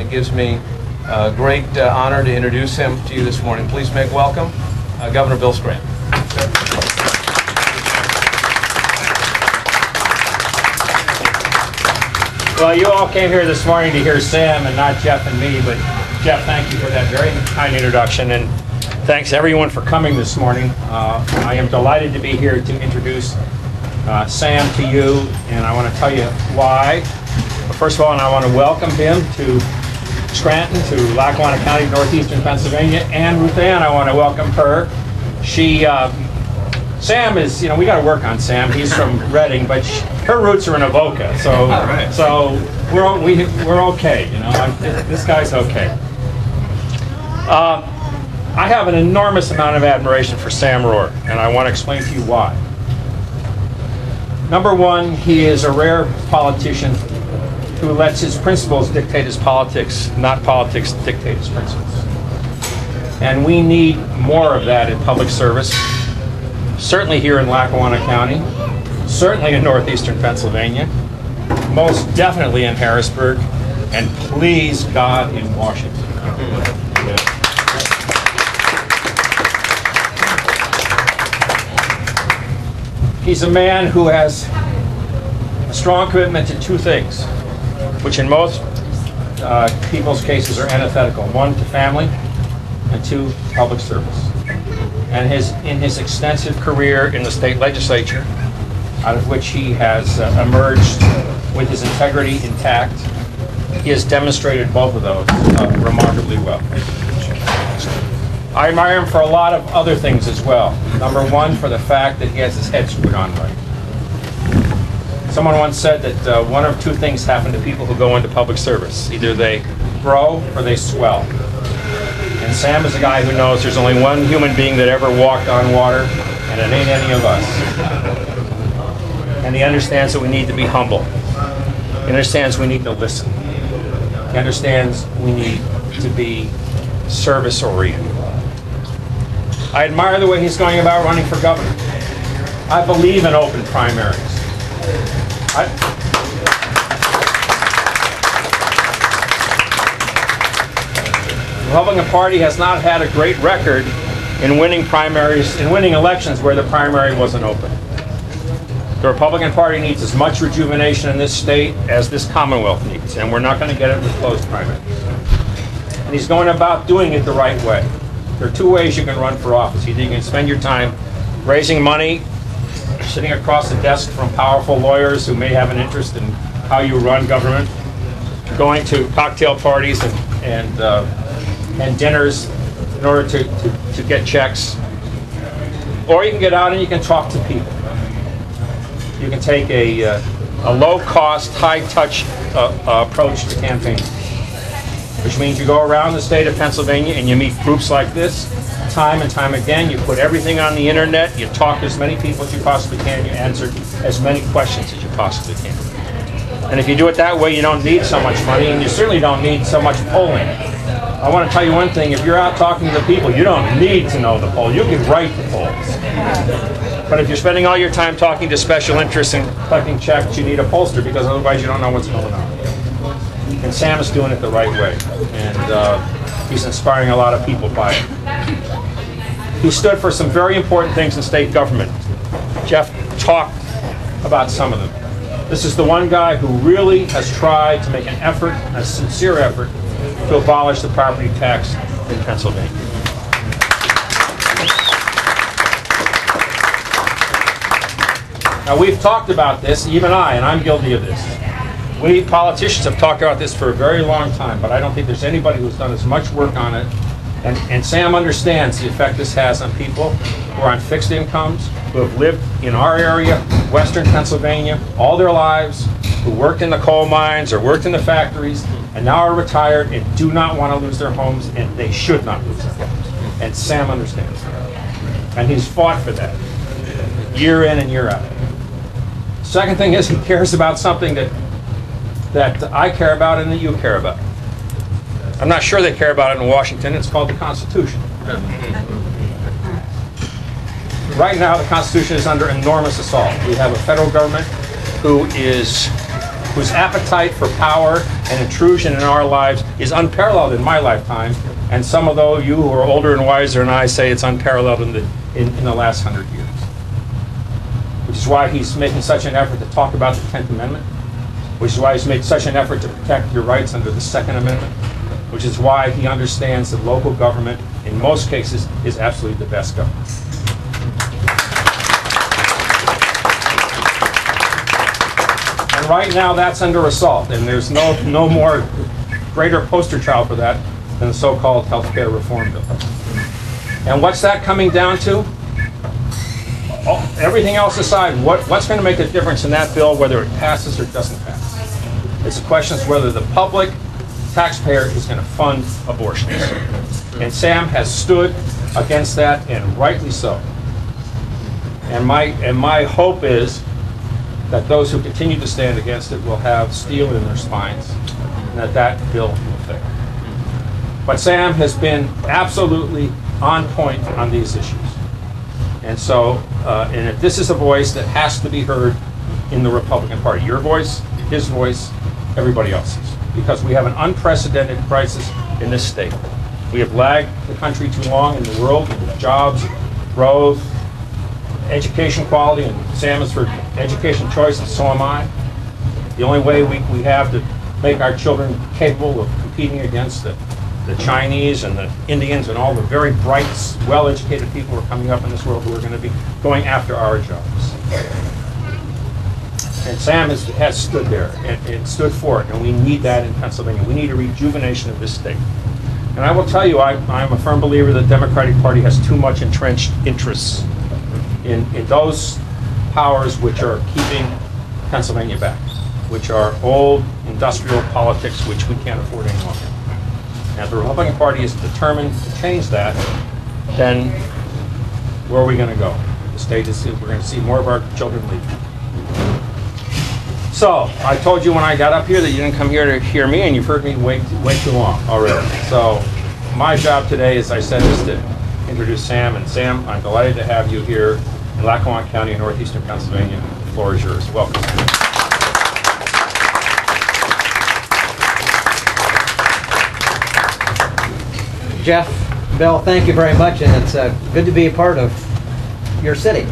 It gives me great honor to introduce him to you this morning. Please make welcome Governor Bill Scranton. Well, you all came here this morning to hear Sam and not Jeff and me, but Jeff, thank you for that very kind introduction, and thanks everyone for coming this morning. I am delighted to be here to introduce Sam to you, and I want to tell you why. But first of all, I want to welcome him to Scranton, to Lackawanna County, northeastern Pennsylvania, and Ruth Ann, I want to welcome her. Sam is, we got to work on Sam. He's from Reading, but her roots are in Avoca, so we're okay. This guy's okay. I have an enormous amount of admiration for Sam Rohrer, and I want to explain to you why. Number one, he is a rare politician who lets his principles dictate his politics, not politics dictate his principles. And we need more of that in public service, certainly here in Lackawanna County, certainly in northeastern Pennsylvania, most definitely in Harrisburg, and please God in Washington. He's a man who has a strong commitment to two things, which in most people's cases are antithetical. One, to family, and two, public service. And in his extensive career in the state legislature, out of which he has emerged with his integrity intact, he has demonstrated both of those remarkably well. I admire him for a lot of other things as well. Number one, for the fact that he has his head screwed on right. Someone once said that one of two things happen to people who go into public service. Either they grow or they swell. And Sam is a guy who knows there's only one human being that ever walked on water, and it ain't any of us. And he understands that we need to be humble. He understands we need to listen. He understands we need to be service-oriented. I admire the way he's going about running for governor. I believe in open primaries. The Republican Party has not had a great record in winning primaries, in winning elections where the primary wasn't open. The Republican Party needs as much rejuvenation in this state as this Commonwealth needs, and we're not going to get it with closed primaries. And he's going about doing it the right way. There are two ways you can run for office. Either you can spend your time raising money, sitting across the desk from powerful lawyers who may have an interest in how you run government, going to cocktail parties and dinners in order to get checks. Or you can get out and you can talk to people. You can take a low-cost, high-touch approach to campaigning, which means you go around the state of Pennsylvania and you meet groups like this time and time again. You put everything on the internet, you talk to as many people as you possibly can, you answer as many questions as you possibly can. And if you do it that way, you don't need so much money, and you certainly don't need so much polling. I want to tell you one thing, if you're out talking to the people, you don't need to know the poll. You can write the polls. But if you're spending all your time talking to special interests and collecting checks, you need a pollster, because otherwise you don't know what's going on. And Sam is doing it the right way, and he's inspiring a lot of people by it. He stood for some very important things in state government. Jeff talked about some of them. This is the one guy who really has tried to make an effort, a sincere effort, to abolish the property tax in Pennsylvania. Now, we've talked about this, even and I'm guilty of this. We politicians have talked about this for a very long time, but I don't think there's anybody who's done as much work on it. And Sam understands the effect this has on people who are on fixed incomes, who have lived in our area, western Pennsylvania, all their lives, who worked in the coal mines or worked in the factories, and now are retired and do not want to lose their homes, and they should not lose their homes. And Sam understands that. And he's fought for that, year in and year out. Second thing is, he cares about something that I care about and that you care about. I'm not sure they care about it in Washington. It's called the Constitution. Right now, the Constitution is under enormous assault. We have a federal government who is whose appetite for power and intrusion in our lives is unparalleled in my lifetime, and some of those you who are older and wiser than I say it's unparalleled in the last 100 years. Which is why he's making such an effort to talk about the 10th Amendment, which is why he's made such an effort to protect your rights under the Second Amendment, which is why he understands that local government, in most cases, is absolutely the best government. And right now, that's under assault, and there's no more greater poster child for that than the so-called health care reform bill. And what's that coming down to? Everything else aside, what's going to make a difference in that bill, whether it passes or doesn't pass? It's a question of whether the public taxpayer is going to fund abortions. And Sam has stood against that, and rightly so. And my hope is that those who continue to stand against it will have steel in their spines, and that bill will fail. But Sam has been absolutely on point on these issues. And so, and if this is a voice that has to be heard in the Republican Party, your voice, his voice, everybody else's, because we have an unprecedented crisis in this state. We have lagged the country too long in the world with jobs, growth, education quality, and Sam is for education choice, and so am I. The only way we have to make our children capable of competing against the Chinese and the Indians and all the very bright, well-educated people who are coming up in this world who are going to be going after our jobs. And Sam has stood there and stood for it, and we need that in Pennsylvania. We need a rejuvenation of this state. And I will tell you, I'm a firm believer that the Democratic Party has too much entrenched interests in those powers which are keeping Pennsylvania back, which are old industrial politics which we can't afford any longer. And if the Republican Party is determined to change that, then where are we going to go? The state is, we're going to see more of our children leave. So, I told you when I got up here that you didn't come here to hear me, and you've heard me way too long already. So, my job today, as I said, is to introduce Sam. And Sam, I'm delighted to have you here in Lackawanna County in northeastern Pennsylvania. The floor is yours. Welcome. Jeff, Bill, thank you very much, and it's good to be a part of your city.